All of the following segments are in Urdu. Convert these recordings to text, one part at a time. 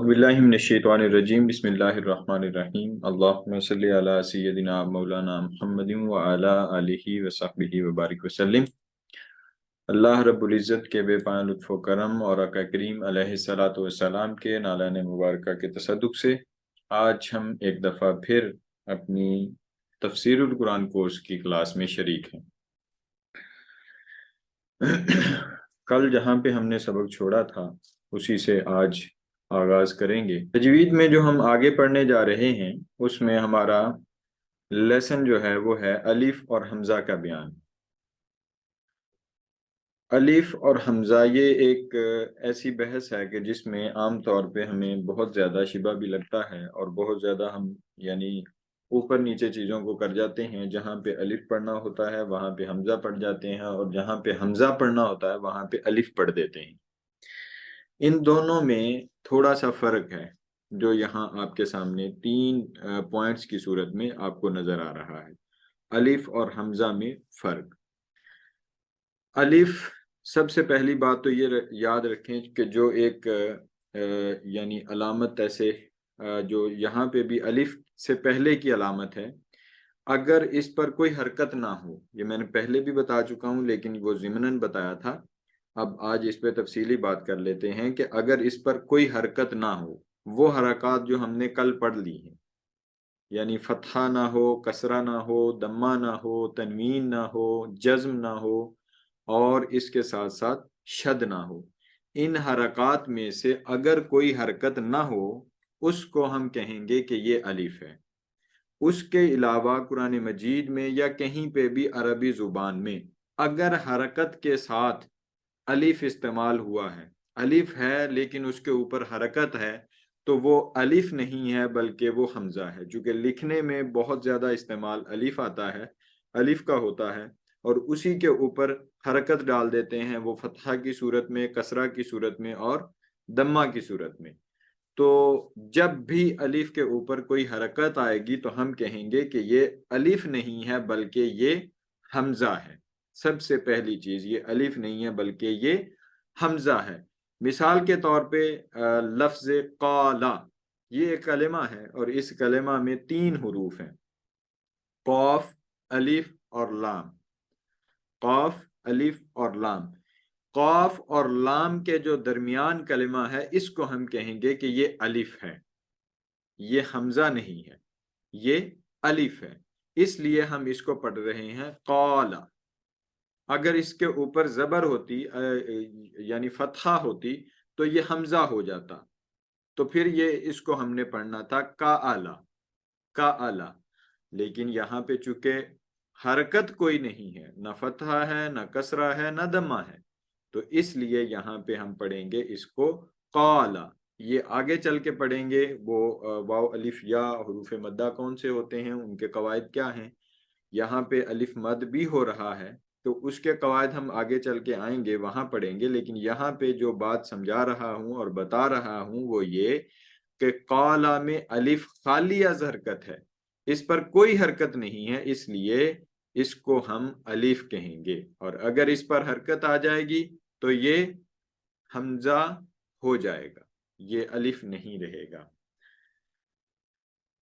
اعوذ باللہ من الشیطان الرجیم بسم اللہ الرحمن الرحیم اللہم صلی علی سیدنا مولانا محمد وعلی آلہ وصحبہ وبارک وسلم۔ اللہ رب العزت کے بے پناہ لطف و کرم اور آقا کریم علیہ الصلوۃ والسلام کے نالان مبارکہ کے تصدق سے آج ہم ایک دفعہ پھر اپنی تفسیر القرآن کورس کی کلاس میں شریک ہیں۔ کل جہاں پہ ہم نے سبق چھوڑا تھا اسی سے آج آغاز کریں گے۔ تجوید میں جو ہم آگے پڑھنے جا رہے ہیں اس میں ہمارا لیسن جو ہے وہ ہے الف اور حمزہ کا بیان۔ الف اور حمزہ یہ ایک ایسی بحث ہے کہ جس میں عام طور پہ ہمیں بہت زیادہ شبہ بھی لگتا ہے اور بہت زیادہ ہم یعنی اوپر نیچے چیزوں کو کر جاتے ہیں۔ جہاں پہ الف پڑھنا ہوتا ہے وہاں پہ حمزہ پڑھ جاتے ہیں، اور جہاں پہ حمزہ پڑھنا ہوتا ہے وہاں پہ الف پڑھ دیتے ہیں۔ ان دونوں میں تھوڑا سا فرق ہے جو یہاں آپ کے سامنے 3 پوائنٹس کی صورت میں آپ کو نظر آ رہا ہے۔ الف اور حمزہ میں فرق۔ الف سب سے پہلی بات تو یہ یاد رکھیں کہ جو ایک یعنی علامت ایسے جو یہاں پہ بھی الف سے پہلے کی علامت ہے، اگر اس پر کوئی حرکت نہ ہو، یہ میں نے پہلے بھی بتا چکا ہوں لیکن وہ ضمناً بتایا تھا، اب آج اس پہ تفصیلی بات کر لیتے ہیں کہ اگر اس پر کوئی حرکت نہ ہو، وہ حرکات جو ہم نے کل پڑھ لی ہیں، یعنی فتحہ نہ ہو، کسرہ نہ ہو، دمہ نہ ہو، تنوین نہ ہو، جزم نہ ہو، اور اس کے ساتھ ساتھ شد نہ ہو، ان حرکات میں سے اگر کوئی حرکت نہ ہو اس کو ہم کہیں گے کہ یہ الف ہے۔ اس کے علاوہ قرآن مجید میں یا کہیں پہ بھی عربی زبان میں اگر حرکت کے ساتھ الف استعمال ہوا ہے، الف ہے لیکن اس کے اوپر حرکت ہے، تو وہ الف نہیں ہے بلکہ وہ حمزہ ہے۔ چونکہ لکھنے میں بہت زیادہ استعمال الف آتا ہے، الف کا ہوتا ہے، اور اسی کے اوپر حرکت ڈال دیتے ہیں، وہ فتحہ کی صورت میں، کسرہ کی صورت میں اور دمہ کی صورت میں۔ تو جب بھی الف کے اوپر کوئی حرکت آئے گی تو ہم کہیں گے کہ یہ الف نہیں ہے بلکہ یہ حمزہ ہے۔ سب سے پہلی چیز، یہ الف نہیں ہے بلکہ یہ حمزہ ہے۔ مثال کے طور پہ لفظ قالا، یہ ایک کلمہ ہے اور اس کلمہ میں 3 حروف ہیں، قاف، الف اور لام۔ قاف، الف اور لام۔ قاف اور لام کے جو درمیان کلمہ ہے اس کو ہم کہیں گے کہ یہ الف ہے، یہ حمزہ نہیں ہے، یہ الف ہے، اس لیے ہم اس کو پڑھ رہے ہیں قالا۔ اگر اس کے اوپر زبر ہوتی یعنی فتحہ ہوتی تو یہ حمزہ ہو جاتا، تو پھر یہ اس کو ہم نے پڑھنا تھا قالا، قالا۔ لیکن یہاں پہ چونکہ حرکت کوئی نہیں ہے، نہ فتحہ ہے، نہ کسرہ ہے، نہ دمہ ہے، تو اس لیے یہاں پہ ہم پڑھیں گے اس کو قالا۔ یہ آگے چل کے پڑھیں گے وہ واو الف یا حروف مدہ کون سے ہوتے ہیں، ان کے قواعد کیا ہیں۔ یہاں پہ الف مد بھی ہو رہا ہے تو اس کے قواعد ہم آگے چل کے آئیں گے، وہاں پڑھیں گے، لیکن یہاں پہ جو بات سمجھا رہا ہوں اور بتا رہا ہوں وہ یہ کہ قالا میں الف خالی از حرکت ہے، اس پر کوئی حرکت نہیں ہے، اس لیے اس کو ہم الف کہیں گے، اور اگر اس پر حرکت آ جائے گی تو یہ حمزہ ہو جائے گا، یہ الف نہیں رہے گا۔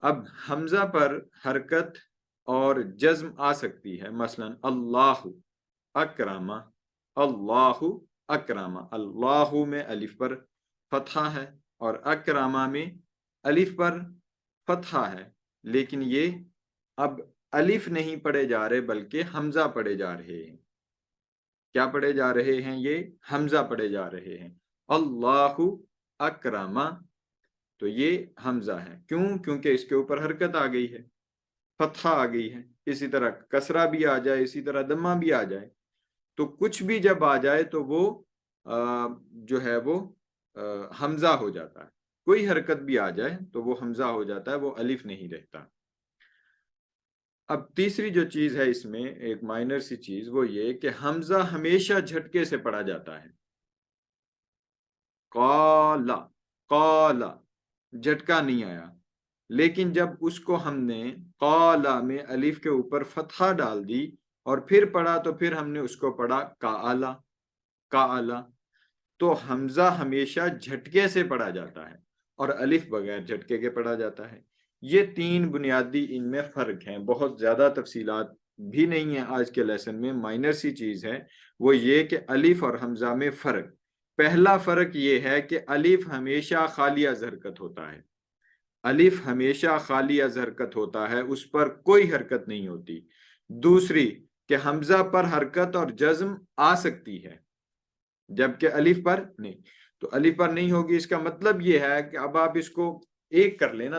اب حمزہ پر حرکت اور جزم آ سکتی ہے، مثلا اللہ اکرامہ، اللہ اکرامہ، اللہ میں الف پر فتحہ ہے اور اکرامہ میں الف پر فتحہ ہے، لیکن یہ اب الف نہیں پڑھے جا رہے بلکہ حمزہ پڑھے جا رہے ہیں۔ کیا پڑھے جا رہے ہیں؟ یہ حمزہ پڑھے جا رہے ہیں۔ اللہ اکرامہ، تو یہ حمزہ ہے، کیوں؟ کیونکہ اس کے اوپر حرکت آ گئی ہے، فتحہ آ گئی ہے۔ اسی طرح کسرہ بھی آ جائے، اسی طرح دمہ بھی آ جائے، تو کچھ بھی جب آ جائے تو وہ جو ہے وہ حمزہ ہو جاتا ہے، کوئی حرکت بھی آ جائے تو وہ حمزہ ہو جاتا ہے، وہ الف نہیں رہتا۔ اب تیسری جو چیز ہے اس میں، ایک مائنر سی چیز، وہ یہ کہ حمزہ ہمیشہ جھٹکے سے پڑھا جاتا ہے، قالا، قالا، جھٹکا نہیں آیا، لیکن جب اس کو ہم نے قالا میں الف کے اوپر فتحہ ڈال دی اور پھر پڑھا تو پھر ہم نے اس کو پڑھا قالا، قالا، تو حمزہ ہمیشہ جھٹکے سے پڑھا جاتا ہے، اور الف بغیر جھٹکے کے پڑھا جاتا ہے۔ یہ 3 بنیادی ان میں فرق ہیں، بہت زیادہ تفصیلات بھی نہیں ہیں آج کے لیسن میں، مائنر سی چیز ہے، وہ یہ کہ الف اور حمزہ میں فرق۔ پہلا فرق یہ ہے کہ الف ہمیشہ خالی از حرکت ہوتا ہے، الف ہمیشہ خالی از حرکت ہوتا ہے، اس پر کوئی حرکت نہیں ہوتی۔ دوسری کہ حمزہ پر حرکت اور جزم آ سکتی ہے جبکہ الف پر نہیں، تو الف پر نہیں ہوگی، اس کا مطلب یہ ہے کہ اب آپ اس کو ایک کر لیں نا،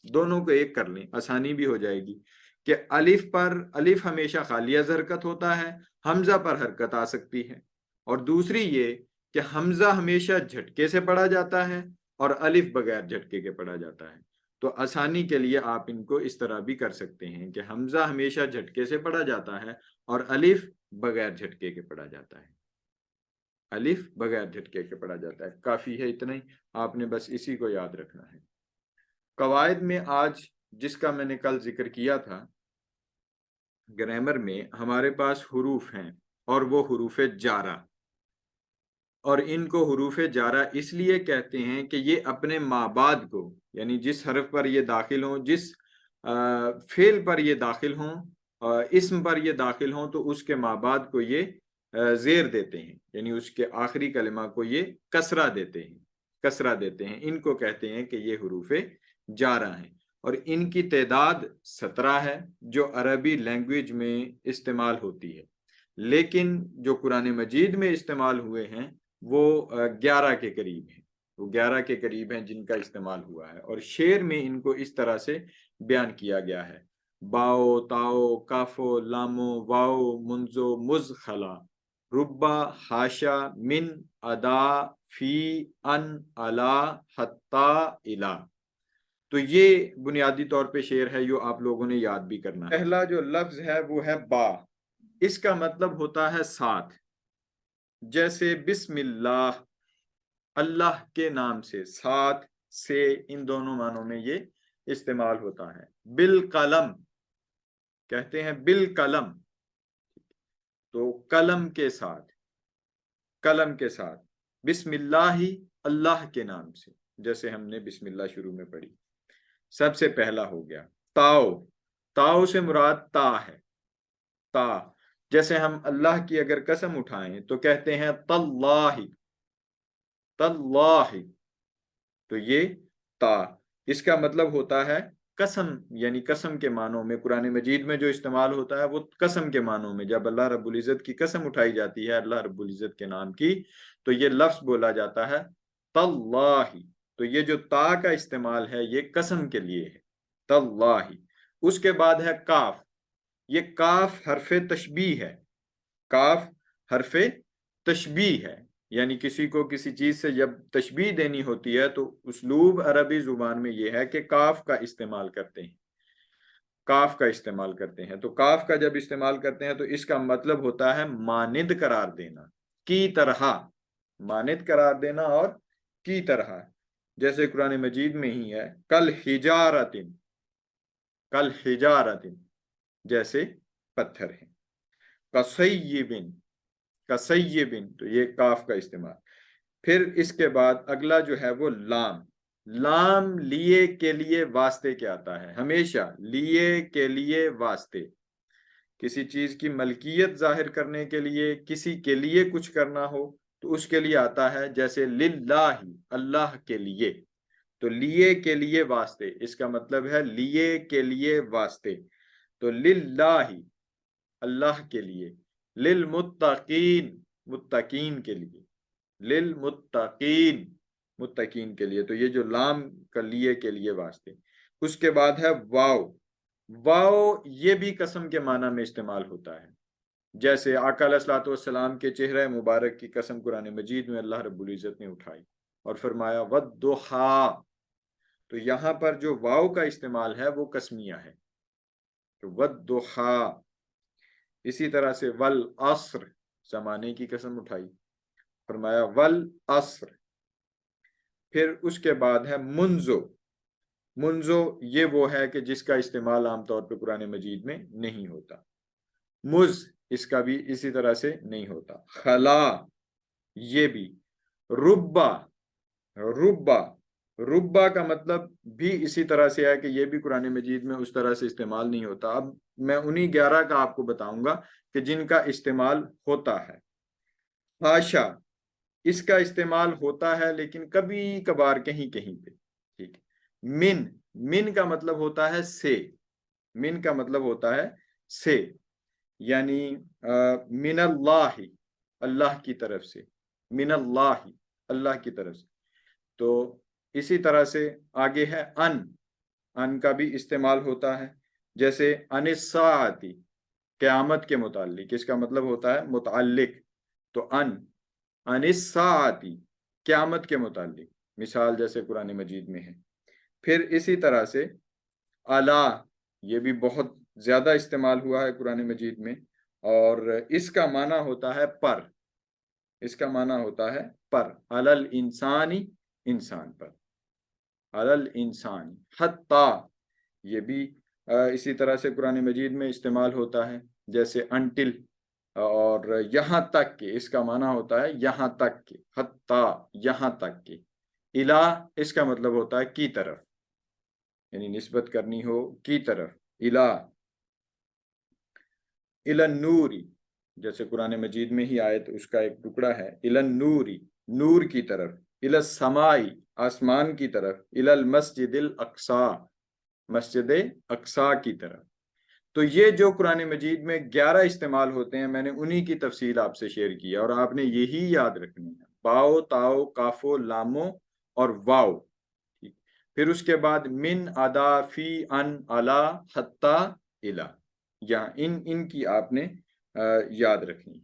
دونوں کو ایک کر لیں، آسانی بھی ہو جائے گی کہ الف ہمیشہ خالی از حرکت ہوتا ہے، حمزہ پر حرکت آ سکتی ہے، اور دوسری یہ کہ حمزہ ہمیشہ جھٹکے سے پڑھا جاتا ہے اور الف بغیر جھٹکے کے پڑھا جاتا ہے۔ تو آسانی کے لیے آپ ان کو اس طرح بھی کر سکتے ہیں کہ حمزہ ہمیشہ جھٹکے سے پڑھا جاتا ہے اور الف بغیر جھٹکے کے پڑھا جاتا ہے، الف بغیر جھٹکے کے پڑھا جاتا ہے۔ کافی ہے اتنا ہی، آپ نے بس اسی کو یاد رکھنا ہے۔ قواعد میں آج جس کا میں نے کل ذکر کیا تھا، گرامر میں ہمارے پاس حروف ہیں اور وہ حروف جارہ، اور ان کو حروف جارہ اس لیے کہتے ہیں کہ یہ اپنے مابعد کو، یعنی جس حرف پر یہ داخل ہوں، جس فعل پر یہ داخل ہوں، اسم پر یہ داخل ہوں، تو اس کے مابعد کو یہ زیر دیتے ہیں، یعنی اس کے آخری کلمہ کو یہ کسرہ دیتے ہیں، ان کو کہتے ہیں کہ یہ حروف جارہ ہیں، اور ان کی تعداد 17 ہے جو عربی لینگویج میں استعمال ہوتی ہے، لیکن جو قرآن مجید میں استعمال ہوئے ہیں وہ 11 کے قریب ہیں، وہ 11 کے قریب ہیں جن کا استعمال ہوا ہے، اور شعر میں ان کو اس طرح سے بیان کیا گیا ہے: باؤ تاؤ کافو لامو واؤ منزو مز خلا ربا ہاشا من ادا فی ان الا حتی الا۔ تو یہ بنیادی طور پہ شعر ہے جو آپ لوگوں نے یاد بھی کرنا ہے۔ پہلا جو لفظ ہے وہ ہے با، اس کا مطلب ہوتا ہے ساتھ، جیسے بسم اللہ، اللہ کے نام سے، ساتھ سے، ان دونوں معنوں میں یہ استعمال ہوتا ہے۔ بالقلم کہتے ہیں، بالقلم تو قلم کے ساتھ، قلم کے ساتھ، بسم اللہ ہی، اللہ کے نام سے، جیسے ہم نے بسم اللہ شروع میں پڑھی، سب سے پہلا ہو گیا۔ تاؤ، تاؤ سے مراد تا ہے، تا، جیسے ہم اللہ کی اگر قسم اٹھائیں تو کہتے ہیں تاللہ، تاللہ، تو یہ تا، اس کا مطلب ہوتا ہے قسم، یعنی قسم کے معنوں میں قرآن مجید میں جو استعمال ہوتا ہے وہ قسم کے معنوں میں، جب اللہ رب العزت کی قسم اٹھائی جاتی ہے اللہ رب العزت کے نام کی، تو یہ لفظ بولا جاتا ہے تاللہ، تو یہ جو تا کا استعمال ہے یہ قسم کے لیے ہے، تاللہ۔ اس کے بعد ہے کاف، یہ کاف حرف تشبیہ ہے، کاف حرف تشبیہ ہے، یعنی کسی کو کسی چیز سے جب تشبیہ دینی ہوتی ہے تو اسلوب عربی زبان میں یہ ہے کہ کاف کا استعمال کرتے ہیں، کاف کا استعمال کرتے ہیں، تو کاف کا جب استعمال کرتے ہیں تو اس کا مطلب ہوتا ہے مانند قرار دینا، کی طرح، مانند قرار دینا اور کی طرح، جیسے قرآن مجید میں ہی ہے کل حجارت، کل حجارت، جیسے پتھر ہیں، کسیبن، کسیبن، تو یہ کاف کا استعمال۔ پھر اس کے بعد اگلا جو ہے وہ لام، لام لیے کے لیے واسطے کے آتا ہے، ہمیشہ لیے کے لیے واسطے، کسی چیز کی ملکیت ظاہر کرنے کے لیے، کسی کے لیے کچھ کرنا ہو تو اس کے لیے آتا ہے، جیسے للہ، اللہ کے لیے، تو لیے کے لیے واسطے، اس کا مطلب ہے لیے کے لیے واسطے، تو للہ، اللہ کے لیے، للمتقین، متقین کے لیے، للمتقین، متقین کے لیے، تو یہ جو لام کا لیے کے لیے واسطے۔ اس کے بعد ہے واو، واو یہ بھی قسم کے معنی میں استعمال ہوتا ہے، جیسے آقا علیہ الصلوۃ والسلام کے چہرہ مبارک کی قسم قرآن مجید میں اللہ رب العزت نے اٹھائی اور فرمایا والضحیٰ، تو یہاں پر جو واو کا استعمال ہے وہ قسمیہ ہے، تو والضحیٰ۔ اسی طرح سے والعصر، زمانے کی قسم اٹھائی، فرمایا والعصر۔ پھر اس کے بعد ہے منزو، منزو یہ وہ ہے کہ جس کا استعمال عام طور پہ قرآن مجید میں نہیں ہوتا، مز اس کا بھی اسی طرح سے نہیں ہوتا، خلا یہ بھی، ربا، ربا ربا کا مطلب بھی اسی طرح سے ہے کہ یہ بھی قرآن مجید میں اس طرح سے استعمال نہیں ہوتا. اب میں انہی 11 کا آپ کو بتاؤں گا کہ جن کا استعمال ہوتا ہے. حاشا، اس کا استعمال ہوتا ہے لیکن کبھی کبھار کہیں کہیں پہ. ٹھیک. من کا مطلب ہوتا ہے سے. من کا مطلب ہوتا ہے سے، یعنی من اللہ، اللہ کی طرف سے. من اللہ، اللہ کی طرف سے. تو اسی طرح سے آگے ہے ان کا بھی استعمال ہوتا ہے. جیسے ان الساعتی، قیامت کے متعلق، اس کا مطلب ہوتا ہے متعلق. تو ان الساعتی، قیامت کے متعلق، مثال جیسے قرآن مجید میں ہے. پھر اسی طرح سے الا، یہ بھی بہت زیادہ استعمال ہوا ہے قرآن مجید میں، اور اس کا معنی ہوتا ہے پر. اس کا معنی ہوتا ہے پر. علل انسانی، انسان پر. علل انسانی. حتی، یہ بھی اسی طرح سے قرآن مجید میں استعمال ہوتا ہے. جیسے انٹل، اور یہاں تک کہ، اس کا معنی ہوتا ہے یہاں تک کہ. حتی، یہاں تک کہ. الہ، اس کا مطلب ہوتا ہے کی طرف، یعنی نسبت کرنی ہو کی طرف. الہ، النوری، جیسے قرآن مجید میں ہی آیت اس کا ایک ٹکڑا ہے. النوری، نور کی طرف. السمائی، آسمان کی طرف. المسجد الاقصی، مسجد اقصی کی طرف. تو یہ جو قرآن مجید میں 11 استعمال ہوتے ہیں، میں نے انہی کی تفصیل آپ سے شیئر کی ہے، اور آپ نے یہی یاد رکھنی ہے: باؤ، تاؤ، کافو، لامو اور واؤ. پھر اس کے بعد من، ادا، فی، ان، علا، حتی، الا. یہاں ان کی آپ نے یاد رکھنی ہے.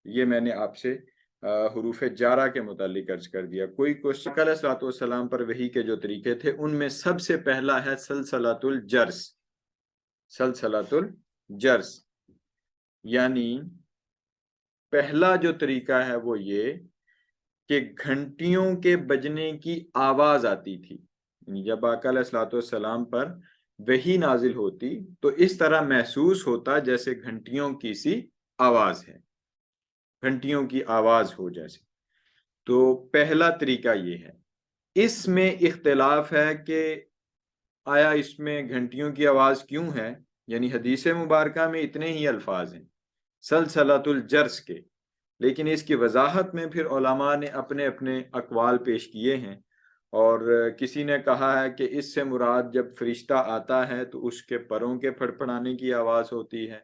یہ میں نے آپ سے حروف جارہ کے متعلق عرض کر دیا. کوئی کوشچن؟ علیہ الصلوۃ والسلام پر وحی کے جو طریقے تھے ان میں سب سے پہلا ہے سلسلۃ الجرس. سلسلۃ الجرس، یعنی پہلا جو طریقہ ہے وہ یہ کہ گھنٹیوں کے بجنے کی آواز آتی تھی. جب آقا علیہ الصلوۃ والسلام پر وحی نازل ہوتی تو اس طرح محسوس ہوتا جیسے گھنٹیوں کی سی آواز ہے، گھنٹیوں کی آواز ہو جیسے. تو پہلا طریقہ یہ ہے. اس میں اختلاف ہے کہ آیا اس میں گھنٹیوں کی آواز کیوں ہے؟ یعنی حدیث مبارکہ میں اتنے ہی الفاظ ہیں سلسلۃ الجرس کے، لیکن اس کی وضاحت میں پھر علماء نے اپنے اپنے اقوال پیش کیے ہیں. اور کسی نے کہا ہے کہ اس سے مراد جب فرشتہ آتا ہے تو اس کے پروں کے پھڑپڑانے کی آواز ہوتی ہے.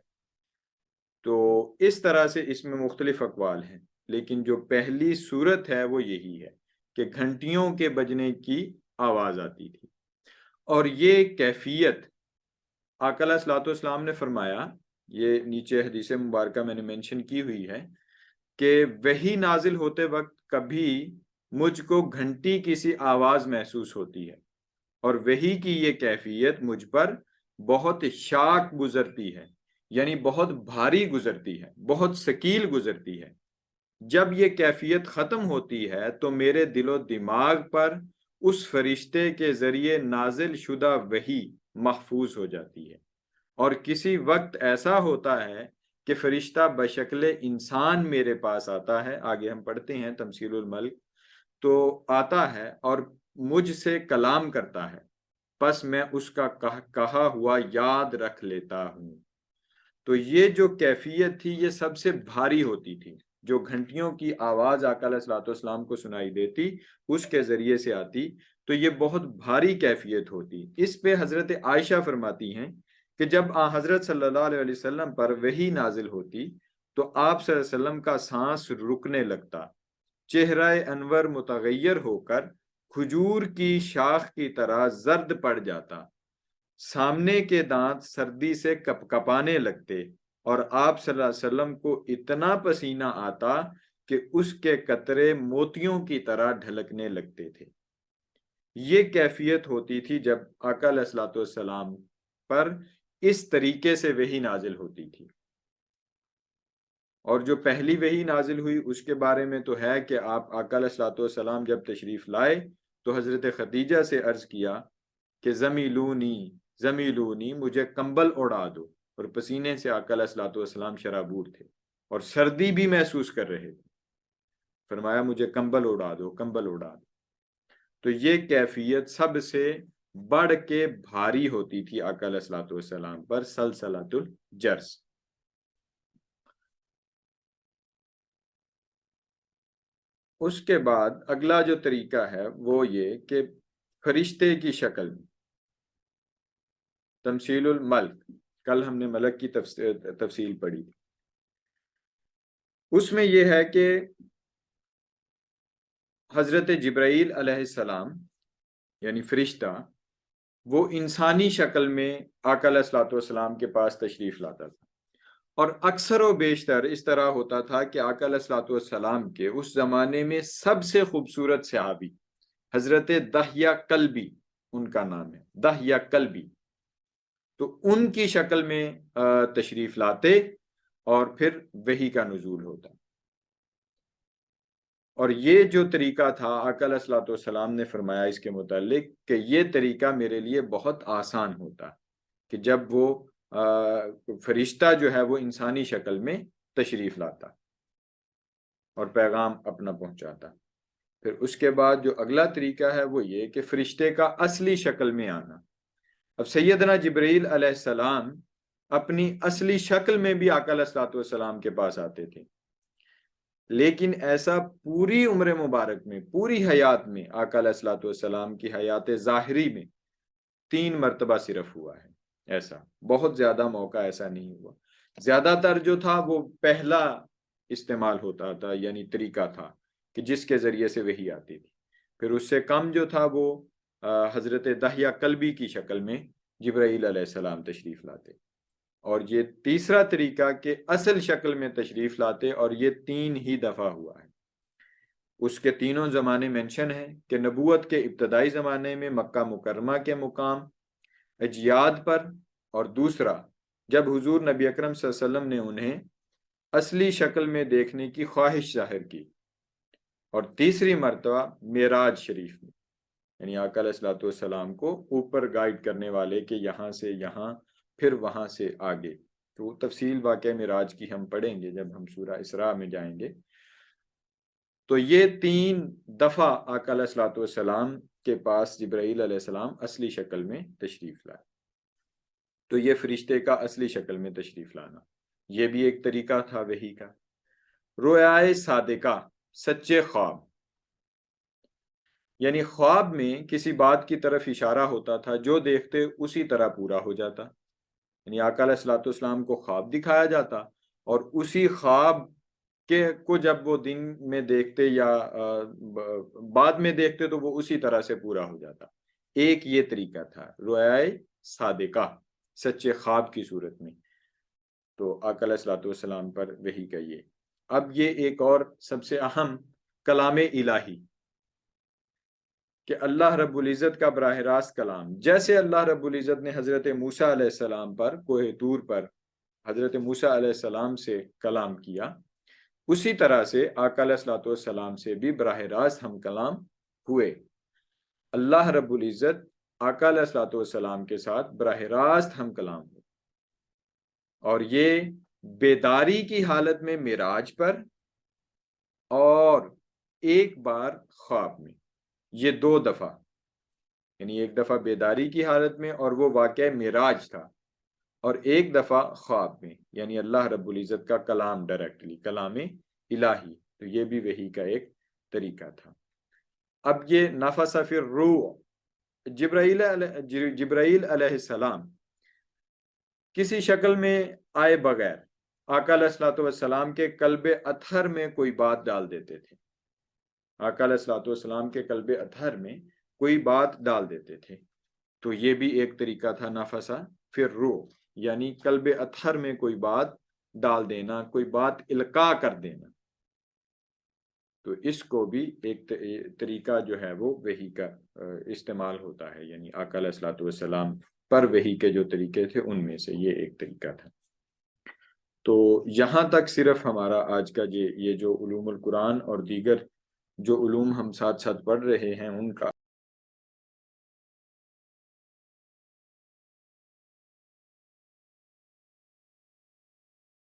تو اس طرح سے اس میں مختلف اقوال ہیں، لیکن جو پہلی صورت ہے وہ یہی ہے کہ گھنٹیوں کے بجنے کی آواز آتی تھی. اور یہ کیفیت آقا علیہ الصلوۃ والسلام نے فرمایا، یہ نیچے حدیث مبارکہ میں نے مینشن کی ہوئی ہے، کہ وحی نازل ہوتے وقت کبھی مجھ کو گھنٹی کی سی آواز محسوس ہوتی ہے، اور وحی کی یہ کیفیت مجھ پر بہت شاق گزرتی ہے، یعنی بہت بھاری گزرتی ہے، بہت ثقیل گزرتی ہے. جب یہ کیفیت ختم ہوتی ہے تو میرے دل و دماغ پر اس فرشتے کے ذریعے نازل شدہ وحی محفوظ ہو جاتی ہے. اور کسی وقت ایسا ہوتا ہے کہ فرشتہ بشکل انسان میرے پاس آتا ہے. آگے ہم پڑھتے ہیں تمثیل الملک. تو آتا ہے اور مجھ سے کلام کرتا ہے، پس میں اس کا کہا ہوا یاد رکھ لیتا ہوں. تو یہ جو کیفیت تھی یہ سب سے بھاری ہوتی تھی. جو گھنٹیوں کی آواز آقا علیہ الصلوۃ والسلام کو سنائی دیتی اس کے ذریعے سے آتی، تو یہ بہت بھاری کیفیت ہوتی. اس پہ حضرت عائشہ فرماتی ہیں کہ جب حضرت صلی اللہ علیہ وسلم پر وحی نازل ہوتی تو آپ صلی اللہ علیہ وسلم کا سانس رکنے لگتا، چہرہ انور متغیر ہو کر کھجور کی شاخ کی طرح زرد پڑ جاتا، سامنے کے دانت سردی سے کپ کپانے لگتے، اور آپ صلی اللہ علیہ وسلم کو اتنا پسینہ آتا کہ اس کے قطرے موتیوں کی طرح ڈھلکنے لگتے تھے. یہ کیفیت ہوتی تھی جب آقا علیہ الصلوۃ والسلام پر اس طریقے سے وحی نازل ہوتی تھی. اور جو پہلی وحی نازل ہوئی اس کے بارے میں تو ہے کہ آپ آقا علیہ الصلوۃ والسلام جب تشریف لائے تو حضرت خدیجہ سے عرض کیا کہ زمیلونی مجھے کمبل اڑا دو، اور پسینے سے آقا علیہ الصلوۃ والسلام شرابور تھے اور سردی بھی محسوس کر رہے تھے. فرمایا مجھے کمبل اڑا دو، کمبل اڑا دو. تو یہ کیفیت سب سے بڑھ کے بھاری ہوتی تھی آقا علیہ الصلوۃ والسلام پر، سلسلۃ الجرس۔ اس کے بعد اگلا جو طریقہ ہے وہ یہ کہ فرشتے کی شکل میں تمثیل الملک، کل ہم نے ملک کی تفصیل پڑھی، اس میں یہ ہے کہ حضرت جبرائیل علیہ السلام یعنی فرشتہ وہ انسانی شکل میں آقا علیہ الصلوۃ والسلام کے پاس تشریف لاتا تھا، اور اکثر و بیشتر اس طرح ہوتا تھا کہ آقا علیہ الصلوۃ والسلام کے اس زمانے میں سب سے خوبصورت صحابی حضرت دحیہ کلبی، ان کا نام ہے دحیہ کلبی، تو ان کی شکل میں تشریف لاتے اور پھر وحی کا نزول ہوتا۔ اور یہ جو طریقہ تھا آقا علیہ الصلوۃ والسلام نے فرمایا اس کے متعلق کہ یہ طریقہ میرے لیے بہت آسان ہوتا کہ جب وہ فرشتہ جو ہے وہ انسانی شکل میں تشریف لاتا اور پیغام اپنا پہنچاتا۔ پھر اس کے بعد جو اگلا طریقہ ہے وہ یہ کہ فرشتے کا اصلی شکل میں آنا۔ اب سیدنا جبرائیل علیہ السلام اپنی اصلی شکل میں بھی آقا علیہ الصلوۃ والسلام کے پاس آتے تھے، لیکن ایسا پوری عمر مبارک میں، پوری حیات میں آقا علیہ الصلوۃ والسلام کی حیات ظاہری میں 3 مرتبہ صرف ہوا ہے۔ ایسا بہت زیادہ موقع ایسا نہیں ہوا، زیادہ تر جو تھا وہ پہلا استعمال ہوتا تھا، یعنی طریقہ تھا کہ جس کے ذریعے سے وحی آتی تھی۔ پھر اس سے کم جو تھا وہ حضرت دحیہ کلبی کی شکل میں جبرائیل علیہ السلام تشریف لاتے، اور یہ تیسرا طریقہ کہ اصل شکل میں تشریف لاتے، اور یہ 3 ہی دفعہ ہوا ہے۔ اس کے تینوں زمانے مینشن ہیں کہ نبوت کے ابتدائی زمانے میں مکہ مکرمہ کے مقام اجیاد پر، اور دوسرا جب حضور نبی اکرم صلی اللہ علیہ وسلم نے انہیں اصلی شکل میں دیکھنے کی خواہش ظاہر کی، اور تیسری مرتبہ معراج شریف میں، یعنی آقا علیہ الصلوۃ والسلام کو اوپر گائیڈ کرنے والے کہ یہاں سے یہاں پھر وہاں سے آگے۔ تو تفصیل واقعہ معراج کی ہم پڑھیں گے جب ہم سورہ اسراء میں جائیں گے۔ تو یہ 3 دفعہ آقا علیہ الصلوۃ والسلام کے پاس جبرائیل علیہ السلام اصلی شکل میں تشریف لائے۔ تو یہ فرشتے کا اصلی شکل میں تشریف لانا، یہ بھی ایک طریقہ تھا وحی کا۔ رویائے صادقہ، سچے خواب، یعنی خواب میں کسی بات کی طرف اشارہ ہوتا تھا، جو دیکھتے اسی طرح پورا ہو جاتا، یعنی آقا علیہ الصلوۃ والسلام کو خواب دکھایا جاتا، اور اسی خواب کو جب وہ دن میں دیکھتے یا بعد میں دیکھتے تو وہ اسی طرح سے پورا ہو جاتا۔ ایک یہ طریقہ تھا رویائے صادقہ، سچے خواب کی صورت میں، تو آقا علیہ الصلوۃ والسلام پر وحی کا یہ۔ اب یہ ایک اور سب سے اہم کلام الہی، کہ اللہ رب العزت کا براہ راست کلام، جیسے اللہ رب العزت نے حضرت موسیٰ علیہ السلام پر کوہ طور پر حضرت موسیٰ علیہ السلام سے کلام کیا، اسی طرح سے آقا علیہ الصلوۃ والسلام سے بھی براہ راست ہم کلام ہوئے۔ اللہ رب العزت آقا علیہ الصلوۃ والسلام کے ساتھ براہ راست ہم کلام ہوئے، اور یہ بیداری کی حالت میں معراج پر، اور ایک بار خواب میں، یہ 2 دفعہ، یعنی ایک دفعہ بیداری کی حالت میں اور وہ واقعہ معراج تھا، اور ایک دفعہ خواب میں، یعنی اللہ رب العزت کا کلام ڈائریکٹلی، کلام الہی، تو یہ بھی وحی کا ایک طریقہ تھا۔ اب یہ نفث فی الروح، جبرائیل علیہ السلام کسی شکل میں آئے بغیر آقا علیہ الصلوۃ والسلام کے قلب اطہر میں کوئی بات ڈال دیتے تھے، آقا علیہ الصلوۃ والسلام کے قلب اطہر میں کوئی بات ڈال دیتے تھے، تو یہ بھی ایک طریقہ تھا نفث فی الروح، یعنی قلب اطہر میں کوئی بات ڈال دینا، کوئی بات القاء کر دینا، تو اس کو بھی ایک طریقہ جو ہے وہ وحی کا استعمال ہوتا ہے، یعنی آقا علیہ الصلوۃ والسلام پر وحی کے جو طریقے تھے ان میں سے یہ ایک طریقہ تھا۔ تو یہاں تک صرف ہمارا آج کا یہ جو علوم القرآن اور دیگر جو علوم ہم ساتھ ساتھ پڑھ رہے ہیں ان کا